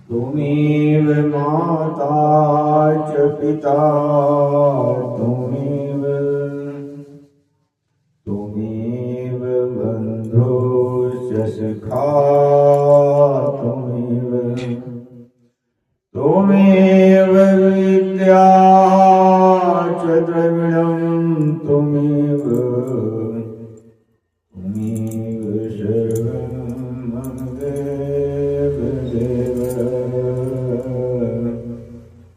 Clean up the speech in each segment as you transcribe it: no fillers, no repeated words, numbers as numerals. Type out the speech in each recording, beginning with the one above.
त्वमेव माता च पिता त्वमेव बन्धुश्च सखा त्वमेव विद्या च द्रविणं त्वमेव सर्वं मम देव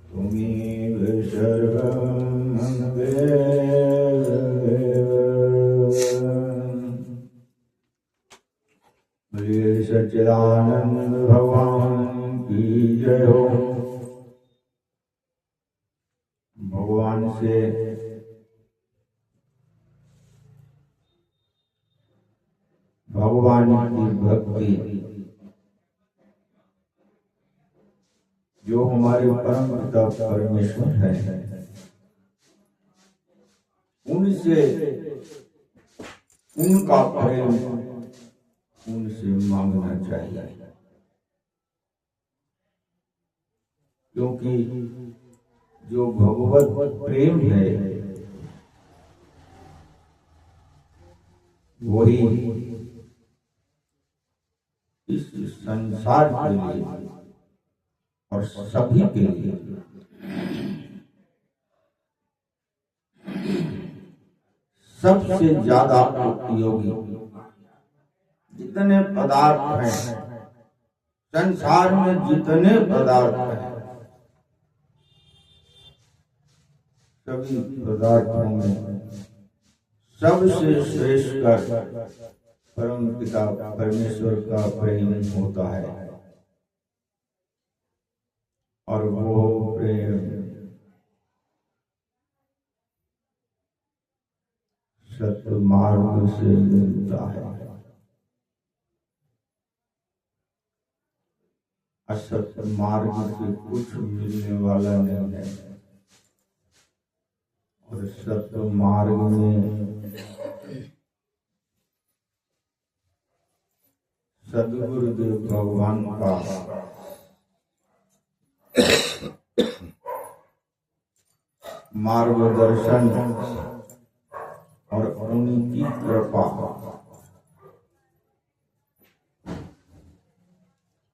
त्वमेव सर्वं मम देव। बोलिए सच्चिदानंद भगवान की जय हो। भगवान से भगवान की भक्ति जो हमारे परम पिता परमेश्वर है, उनसे उनका प्रेम उनसे मांगना चाहिए, क्योंकि जो भगवत प्रेम है वही इस संसार के लिए और सभी के लिए सबसे ज्यादा उपयोगी। जितने पदार्थ हैं संसार में, जितने पदार्थ हैं, सभी पदार्थों में सबसे श्रेष्ठ कर परम पिता परमेश्वर का प्रेम होता है। और वो प्रेम सत्य मार्ग से मिलता है, असत्य मार्ग से कुछ मिलने वाला नहीं है। और सत्य मार्ग में सद्गुरुदेव भगवान का मार्गदर्शन और उनकी कृपा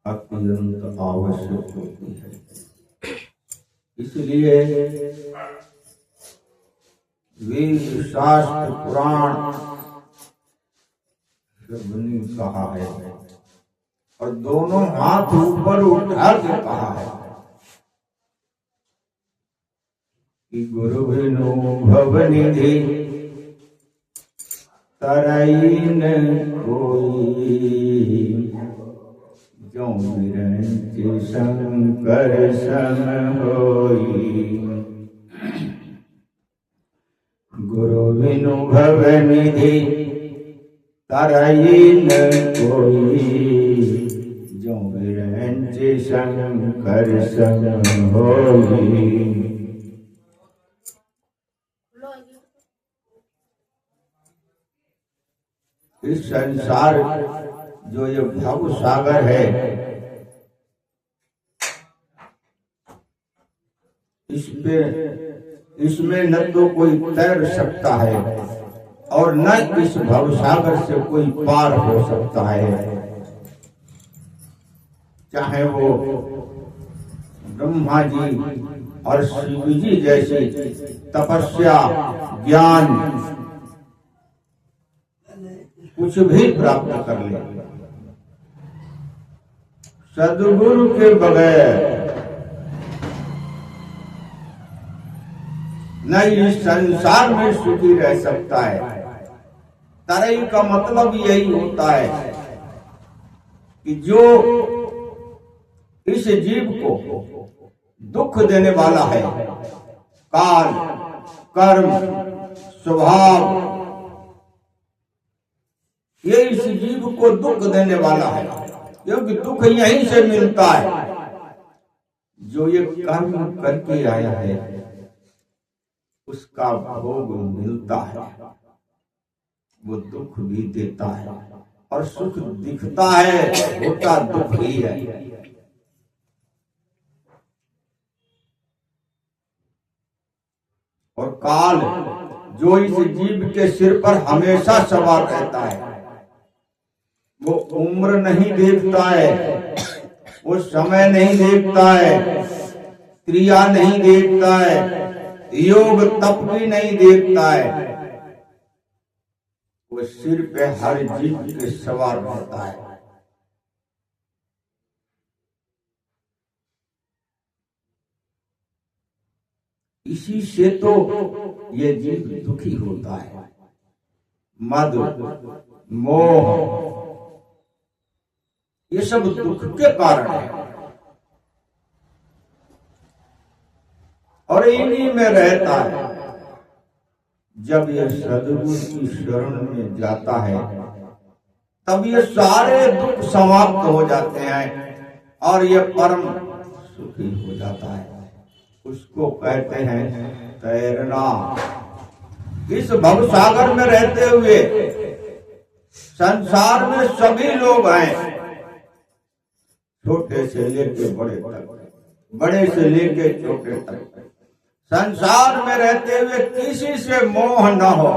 अत्यंत आवश्यक होती है। इसलिए वेद शास्त्र पुराण सबने कहा है, और दोनों हाथ ऊपर उठा के कहा है कि गुरु बिनु भवनिधि तरई न कोई, जो विरंच शंकर सम होई। गुरु बिनु भवनिधि तरई न कोई, जो विरंच शंकर सम होई। इस संसार जो ये भव सागर है, इसमें न तो कोई तैर सकता है और न इस भव सागर से कोई पार हो सकता है। चाहे वो ब्रह्मा जी और शिव जी जैसे तपस्या ज्ञान कुछ भी प्राप्त कर ले, सद्गुरु के बगैर न इस संसार में सुखी रह सकता है। तरई का मतलब यही होता है कि जो इस जीव को दुख देने वाला है, काल कर्म स्वभाव, ये इस जीव को दुख देने वाला है, क्योंकि दुख यहीं से मिलता है। जो ये कर्म करके आया है उसका भोग मिलता है, वो दुख भी देता है और सुख दिखता है, होता दुख ही है। और काल जो इस जीव के सिर पर हमेशा सवार रहता है, वो उम्र नहीं देखता है, वो समय नहीं देखता है, क्रिया नहीं देखता है, योग तप भी नहीं देखता है, वो सिर पे हर जीव के सवार रहता है। इसी से तो ये जीव दुखी होता है। मद, मोह, ये सब दुख के कारण है। और इन्हीं में रहता है। जब ये सद्गुरु की शरण में जाता है, तब ये सारे दुख समाप्त हो जाते हैं और ये परम सुखी हो जाता है। उसको कहते हैं तैरना। इस भवसागर में रहते हुए संसार में सभी लोग हैं, छोटे से लेके बड़े तक, बड़े से लेके छोटे तक। संसार में रहते हुए किसी से मोह न हो,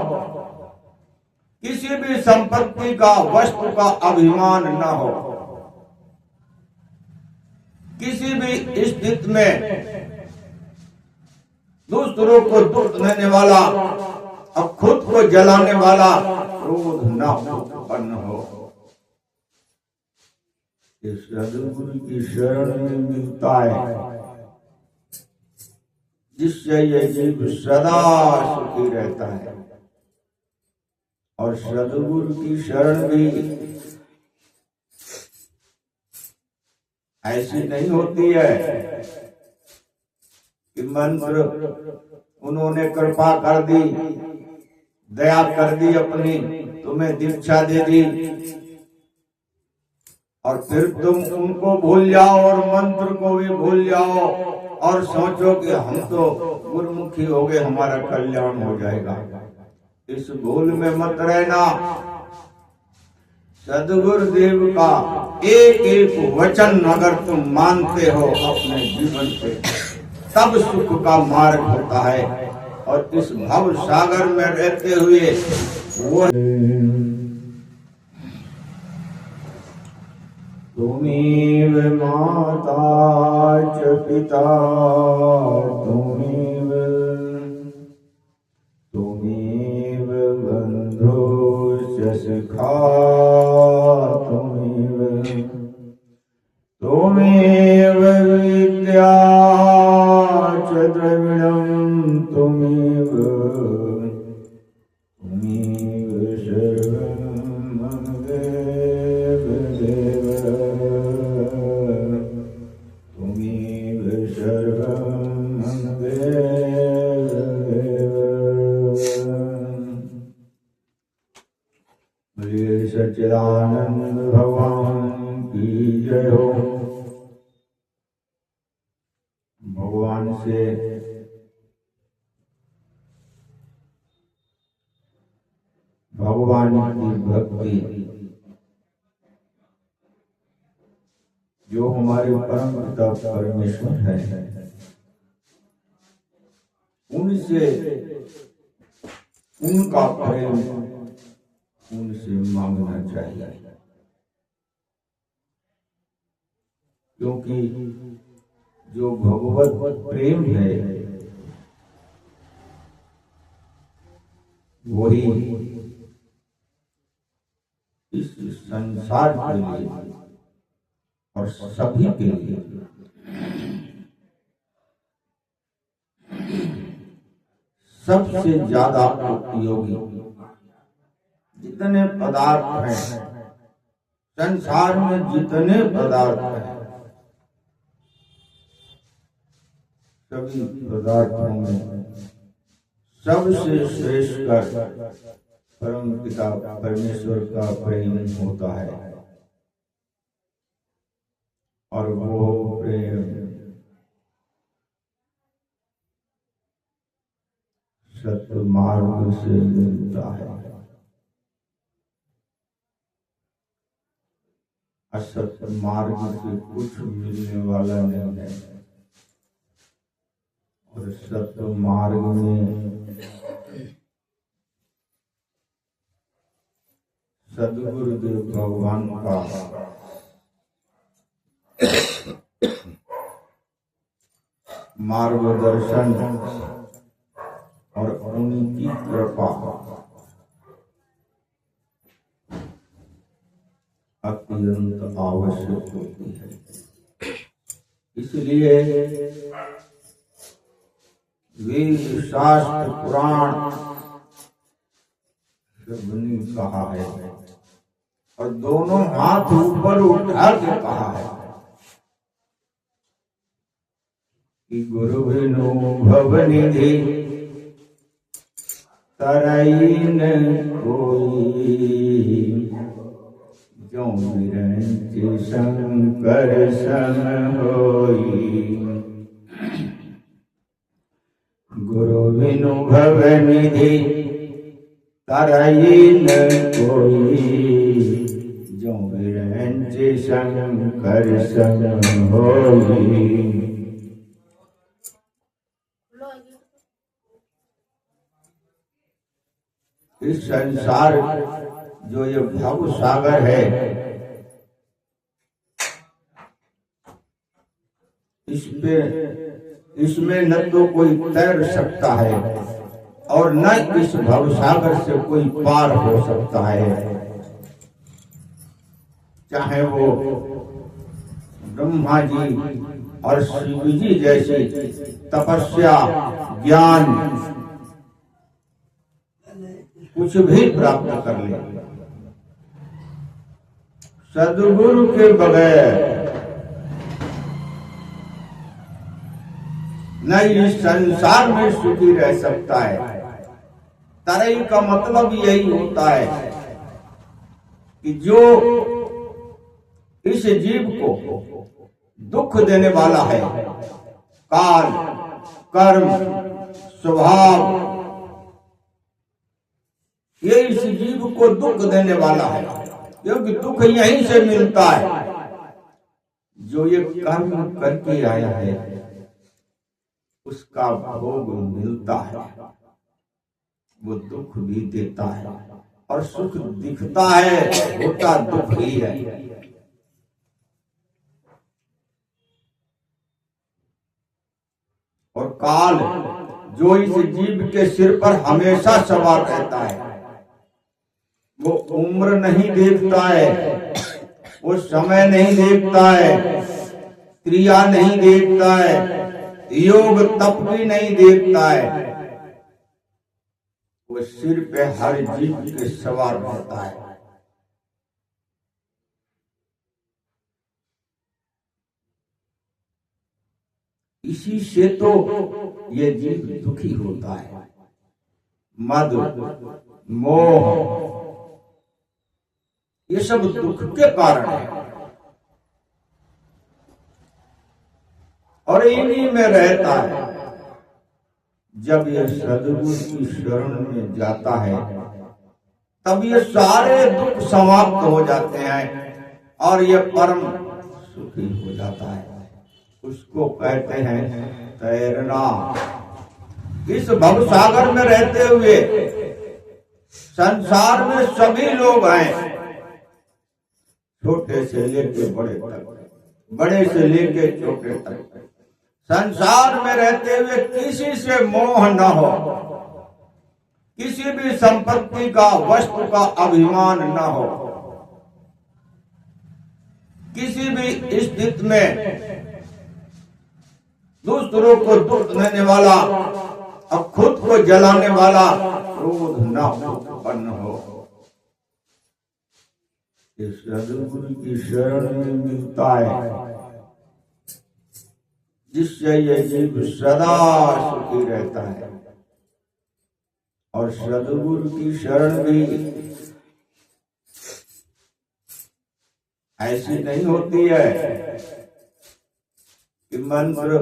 किसी भी संपत्ति का, वस्तु का अभिमान न हो, किसी भी स्थिति में दूसरों को दुख देने वाला और खुद को जलाने वाला क्रोध न उत्पन्न हो। इस सद्गुरु की शरण में मिलता है, जिससे यह जीव सदा सुखी रहता है। और सद्गुरु की शरण भी ऐसी नहीं होती है कि मंत्र उन्होंने कृपा कर दी, दया कर दी, अपनी तुम्हें दीक्षा दे दी और फिर तुम उनको भूल जाओ और मंत्र को भी भूल जाओ और सोचो कि हम तो गुरुमुखी हो गए, हमारा कल्याण हो जाएगा। इस भूल में मत रहना। सद्गुरुदेव का एक एक वचन अगर तुम मानते हो अपने जीवन से, तब सुख का मार्ग होता है। और इस भव सागर में रहते हुए वो तुमेव माता च पिता तुमेव बंधुश्च सखा तुमेव विद्या च द्रविणं तुमेव सर्वं मम देव देव तुमेव सर्वं मम देव देव। बोलिए सच्चिदानंद भगवान की जय हो। भगवान से भगवान की भक्ति, जो हमारे परम पिता परमेश्वर है, उनसे उनका प्रेम उनसे मांगना चाहिए। क्योंकि जो भगवत प्रेम है वही इस संसार के लिए और सभी के लिए सबसे ज्यादा उपयोगी। जितने पदार्थ हैं संसार में, जितने पदार्थ हैं, सभी पदार्थों में सबसे श्रेष्ठ कर परम पिता परमेश्वर का प्रेम होता है। और वो प्रेम सत्य मार्ग से मिलता है। असत मार्ग से कुछ मिलने वाला नहीं है, और सत्य मार्ग में सदगुरुदेव भगवान का मार्गदर्शन और उनकी कृपा अत्यंत आवश्यक होती है। इसलिए वेद शास्त्र पुराण सबने कहा है, और दोनों हाथ ऊपर उठा के कहा है कि गुरु बिनु भवनिधि तरई न कोई, जो विरंच शंकर संग होई। गुरु बिनु भवनिधि तरई न कोई, जो विरंच शंकर संग होई। इस संसार जो ये भव सागर है, इसमें न तो कोई तैर सकता है और न इस भव सागर से कोई पार हो सकता है। चाहे वो ब्रह्मा जी और शिव जी जैसी तपस्या ज्ञान कुछ भी प्राप्त कर ले, सदगुरु के बगैर न इस संसार में सुखी रह सकता है। तरई का मतलब यही होता है कि जो इस जीव को दुख देने वाला है, काल, कर्म, स्वभाव, ये इस जीव को दुख देने वाला है, क्योंकि दुख यहीं से मिलता है। जो ये कर्म करके आया है उसका भोग मिलता है, वो दुख भी देता है, और सुख दिखता है, होता दुख ही है। और काल जो इस जीव के सिर पर हमेशा सवार रहता है, वो उम्र नहीं देखता है, वो समय नहीं देखता है, क्रिया नहीं देखता है, योग तप भी नहीं देखता है, वो सिर पे हर जीव के सवार रहता है। इसी से तो ये जीव दुखी होता है। मद, मोह, ये सब दुख के कारण है, और इन्हीं में रहता है। जब ये सदगुरु की शरण में जाता है तब ये सारे दुख समाप्त हो जाते हैं और ये परम सुखी हो जाता है। उसको कहते हैं तैरना। इस भवसागर में रहते हुए संसार में सभी लोग हैं, छोटे से लेके बड़े तक, बड़े से लेके छोटे तक। संसार में रहते हुए किसी से मोह न हो, किसी भी संपत्ति का, वस्तु का अभिमान न हो, किसी भी स्थिति में दूसरों को दुख देने वाला और खुद को जलाने वाला क्रोध न उत्पन्न हो। इस सदगुरु की शरण में मिलता है, जिससे ये जीव सदा सुखी रहता है। और सदगुरु की शरण भी ऐसी नहीं होती है कि मंत्र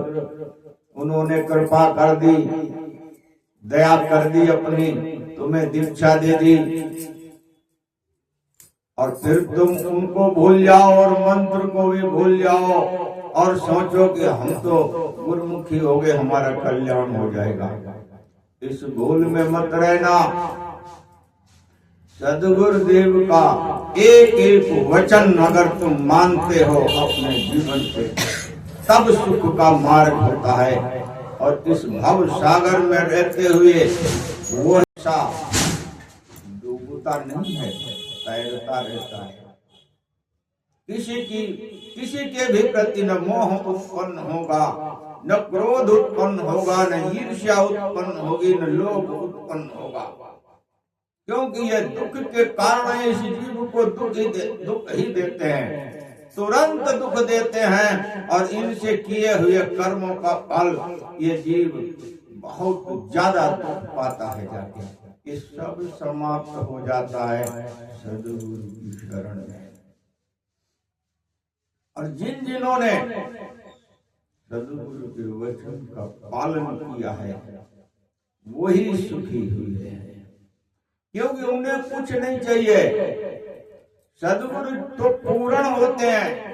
उन्होंने कृपा कर दी, दया कर दी, अपनी तुम्हें दीक्षा दे दी और फिर तुम उनको भूल जाओ और मंत्र को भी भूल जाओ और सोचो कि हम तो गुरुमुखी हो गए, हमारा कल्याण हो जाएगा। इस भूल में मत रहना। सदगुरुदेव का एक एक वचन अगर तुम मानते हो अपने जीवन से, तब सुख का मार्ग होता है। और इस भव सागर में रहते हुए वो ऐसा डूबता नहीं है, तैरता रहता है। किसी के भी प्रति न मोह उत्पन्न होगा, न क्रोध उत्पन्न होगा, न ईर्ष्या उत्पन्न होगी, न लोभ उत्पन्न होगा। क्योंकि ये दुख के कारण इस जीव को दुख ही देते हैं, तुरंत दुख देते हैं। और इनसे किए हुए कर्मों का फल ये जीव बहुत ज्यादा दुख पाता है जाके। ये सब समाप्त हो जाता है सद्गुरु की शरण में। और जिन्होंने सद्गुरु के वचन का पालन किया है वही सुखी हुए हैं, क्योंकि उन्हें कुछ नहीं चाहिए। सद्गुरु तो पूर्ण होते हैं।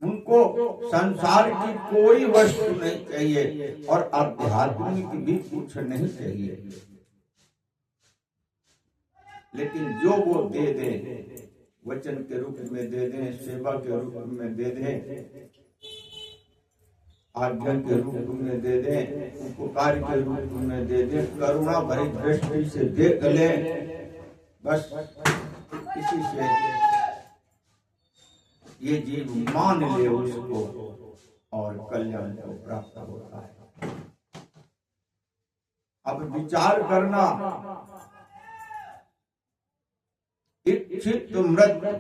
उनको संसार की कोई वस्तु नहीं चाहिए और आध्यात्मिक भी कुछ नहीं चाहिए। लेकिन जो वो दे दे, वचन के रूप में दे दे, सेवा के रूप में दे दे, आज्ञा के रूप में दे दे, उपकार के रूप में दे दे, करुणा भरी दृष्टि से देख ले, बस इसी से ये जीव मान ले उसको और कल्याण को प्राप्त होता है। अब विचार करना, इच्छित मृत्यु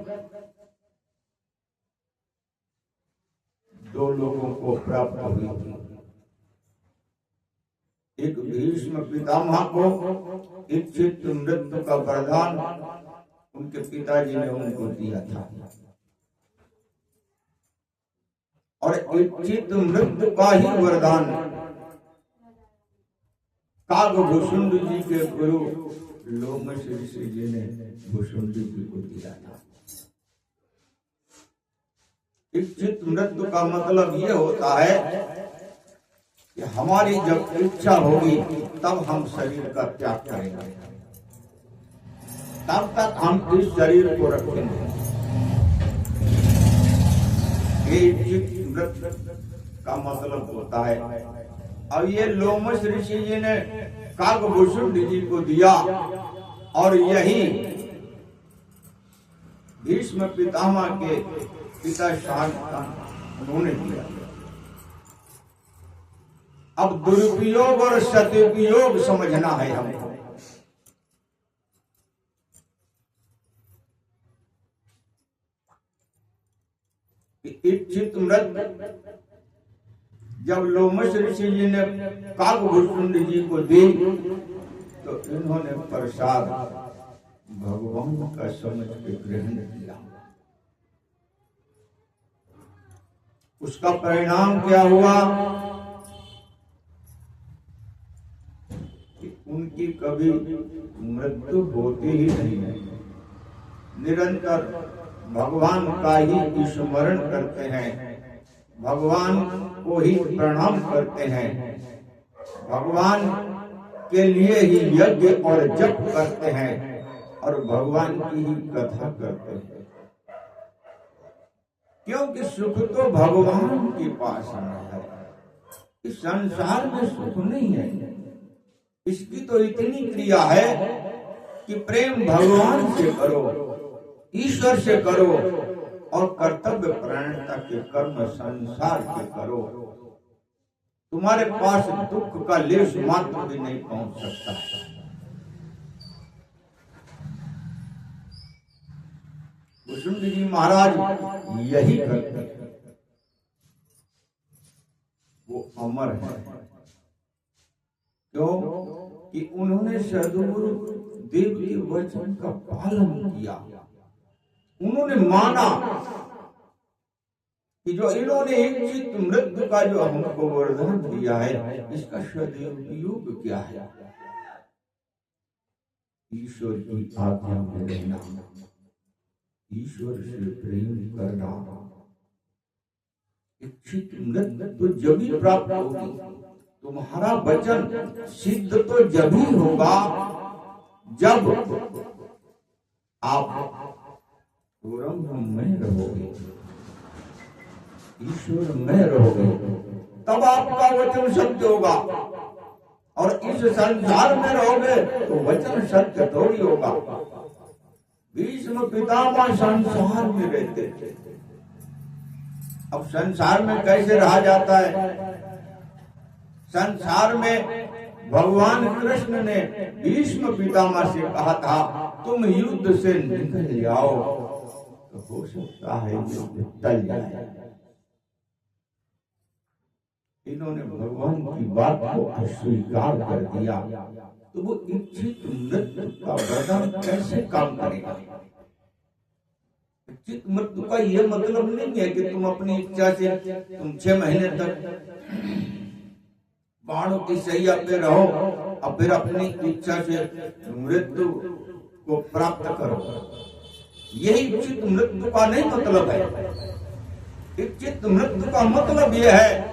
दो लोगों को प्राप्त हुई। एक भीष्म पितामह को इच्छित मृत्यु का वरदान उनके पिताजी ने उनको दिया था, और इच्छित मृत्यु का ही वरदान कागभूषुंड जी के गुरु लोमश ऋषि जी ने भूषुंड जी को दिया था। इच्छित मृत्यु का मतलब ये होता है कि हमारी जब इच्छा होगी तब हम शरीर का त्याग करेंगे, तब तक हम इस शरीर को रखेंगे। ये इच्छित मृत्यु का मतलब होता है। अब ये लोमश ऋषि जी ने कागभूषुंड जी को दिया, और यही भीष्म पितामह के पिता शांतनु उन्होंने दिया। अब दुरुपयोग और सदुपयोग समझना है हमको। इच्छित मृत्यु जब लोमश ऋषि जी ने कागभूषुंड जी को दी तो इन्होंने प्रसाद भगवान का समझ के ग्रहण किया। उसका परिणाम क्या हुआ कि उनकी कभी मृत्यु होती ही नहीं है। निरंतर भगवान का ही स्मरण करते हैं, भगवान को ही प्रणाम करते हैं, भगवान के लिए ही यज्ञ और जप करते हैं, और भगवान की ही कथा करते हैं। क्योंकि सुख तो भगवान के पास है, इस संसार में सुख नहीं है। इसकी तो इतनी क्रिया है कि प्रेम भगवान से करो, ईश्वर से करो, और कर्तव्य परायणता के कर्म संसार के करो। तुम्हारे पास दुख का लेश मात्र भी नहीं पहुंच सकता। भूषुंड जी महाराज यही करते हैं, वो अमर है। क्यों कि उन्होंने सद्गुरु देव के वचन का पालन किया, उन्होंने माना कि जो इन्होंने चित्त मृत्यु का जो हमको वरदान दिया है, इसका सदुपयोग क्या है? ईश्वर की आज्ञा में रहना, ईश्वर से प्रेम करना। चित्त मृत्यु तो जब ही प्राप्त होगी, तुम्हारा वचन सिद्ध तो जब ही होगा जब आप ब्रह्म में रहोगे, ईश्वर में रहोगे, तब आपका वचन सत्य होगा। और इस संसार में रहोगे तो वचन सत्य थोड़ी होगा। भीष्म पितामह संसार में रहते थे। अब संसार में कैसे रहा जाता है? संसार में भगवान कृष्ण ने भीष्म पितामह से कहा था, तुम युद्ध से निकल जाओ तो हो सकता है युद्ध टल जाए। इन्होंने भगवान की बात को अस्वीकार कर दिया, तो वो इच्छित मृत्यु का वरदान कैसे काम करेगा? इच्छित मृत्यु का ये मतलब नहीं है कि तुम अपनी इच्छा से तुम 6 महीने तक बाणों की सैया पे रहो और फिर अपनी इच्छा से मृत्यु को प्राप्त करो। यही इच्छित मृत्यु का नहीं मतलब है। इच्छित मृत्यु का मतलब यह है,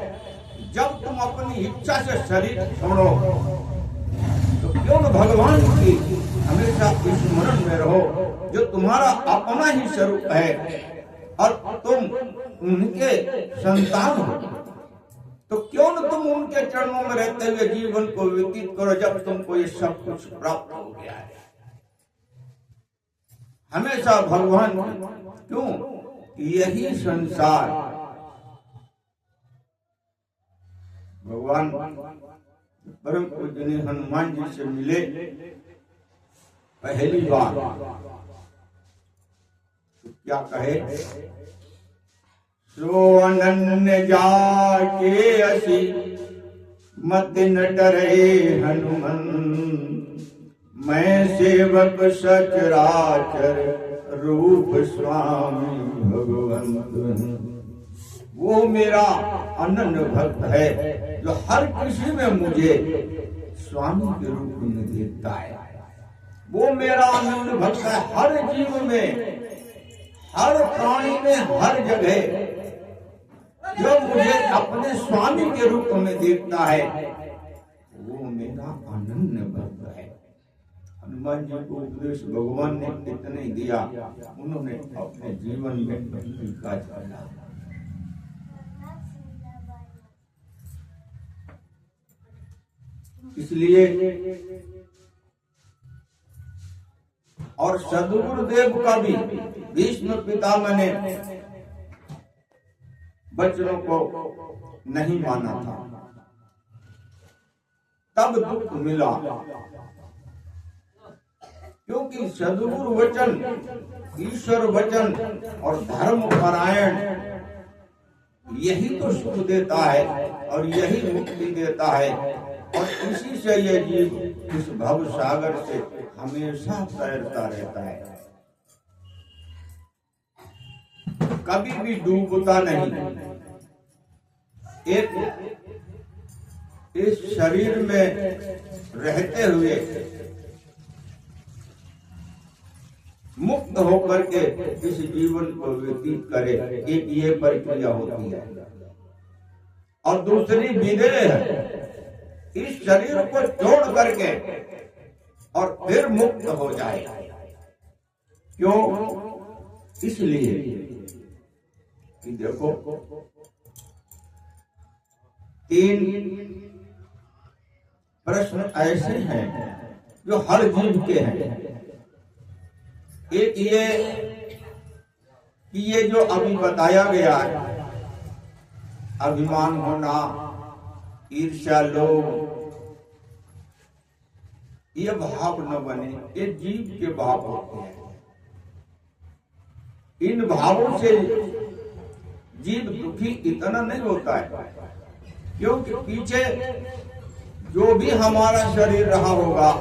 जब तुम अपनी इच्छा से शरीर छोड़ो तो क्यों न भगवान की हमेशा स्मरण में रहो, जो तुम्हारा अपना ही स्वरूप है और तुम उनके संतान हो। तो क्यों न तुम उनके चरणों में रहते हुए जीवन को व्यतीत करो, जब तुमको ये सब कुछ प्राप्त हो गया है। हमेशा भगवान, क्यों? यही संसार भगवान परम पूजनीय हनुमान जी से मिले पहली बार, तो क्या कहे? सो अनन्य जाके असी मत न डरे हनुमान, मैं सेवक सचराचर रूप स्वामी भगवंत। वो मेरा अनन्य भक्त है जो हर किसी में मुझे स्वामी के रूप में देखता है। वो मेरा अनन्य भक्त है, हर जीव में, हर प्राणी में, हर जगह जो मुझे अपने स्वामी के रूप में देखता है, वो मेरा अनन्य भक्त है। हनुमान जी को उपदेश भगवान ने इतना ही दिया, उन्होंने अपने जीवन में काज किया। इसलिए और सद्गुरुदेव का भी भीष्म पितामह ने वचनों को नहीं माना था, तब दुख मिला। क्योंकि सद्गुरु वचन, ईश्वर वचन और धर्म परायण यही तो सुख देता है और यही मुक्ति देता है। और इसी से यह जीव इस भव सागर से हमेशा तैरता रहता है, कभी भी डूबता नहीं। एक इस शरीर में रहते हुए मुक्त होकर के इस जीवन को व्यतीत करे, एक ये प्रक्रिया होती है। और दूसरी विदेह है, इस शरीर को छोड़ करके और फिर मुक्त हो जाए। क्यों? इसलिए कि देखो, 3 प्रश्न ऐसे हैं जो हर जीव के हैं। एक ये कि ये जो अभी बताया गया है, अभिमान होना, ईर्ष्या, लोभ, ये भाव न बने, ये जीव के भाव होते हैं। इन भावों से जीव दुखी इतना नहीं होता है, क्योंकि पीछे जो भी हमारा शरीर रहा होगा,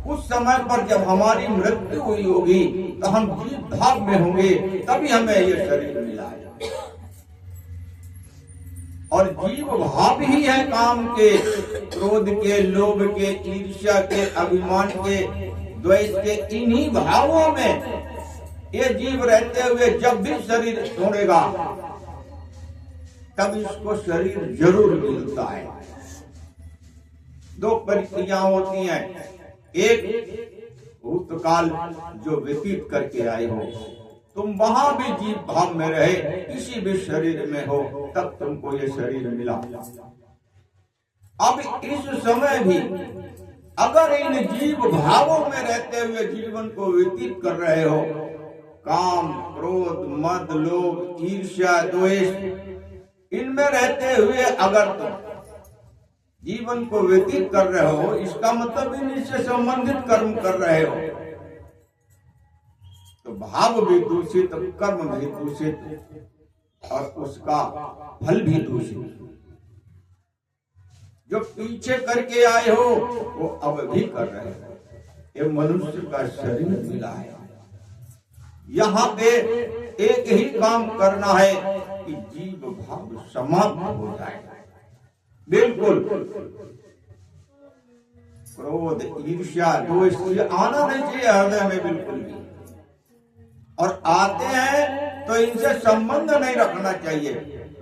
उस समय पर जब हमारी मृत्यु हुई होगी तो हम जीव भाव में होंगे, तभी हमें ये शरीर मिला है। और जीव भाव ही है काम के, क्रोध के, लोभ के, ईर्ष्या के, अभिमान के, द्वेष के, इन्हीं भावों में ये जीव रहते हुए जब भी शरीर छोड़ेगा तब इसको शरीर जरूर मिलता है। दो प्रक्रिया होती हैं, एक भूतकाल जो व्यतीत करके आए हो, तुम वहां भी जीव भाव में रहे, किसी भी शरीर में हो, तब तुमको ये शरीर मिला। अब इस समय भी अगर इन जीव भावों में रहते हुए जीवन को व्यतीत कर रहे हो, काम, क्रोध, मद, लोभ, ईर्ष्या, द्वेष, इनमें रहते हुए अगर तुम जीवन को व्यतीत कर रहे हो, इसका मतलब इनसे संबंधित कर्म कर रहे हो, तो भाव भी दूषित, कर्म भी दूषित और उसका फल भी दूषित। जो पीछे करके आए हो वो अब भी कर रहे हो। ये मनुष्य का शरीर मिला है, यहाँ पे एक ही काम करना है कि जीव भाव समाप्त हो जाए। बिल्कुल क्रोध, ईर्ष्या, द्वेष आना नहीं चाहिए हृदय में बिल्कुल भी, और आते हैं तो इनसे संबंध नहीं रखना चाहिए।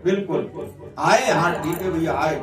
बिल्कुल आए, हाँ ठीक है भैया आए,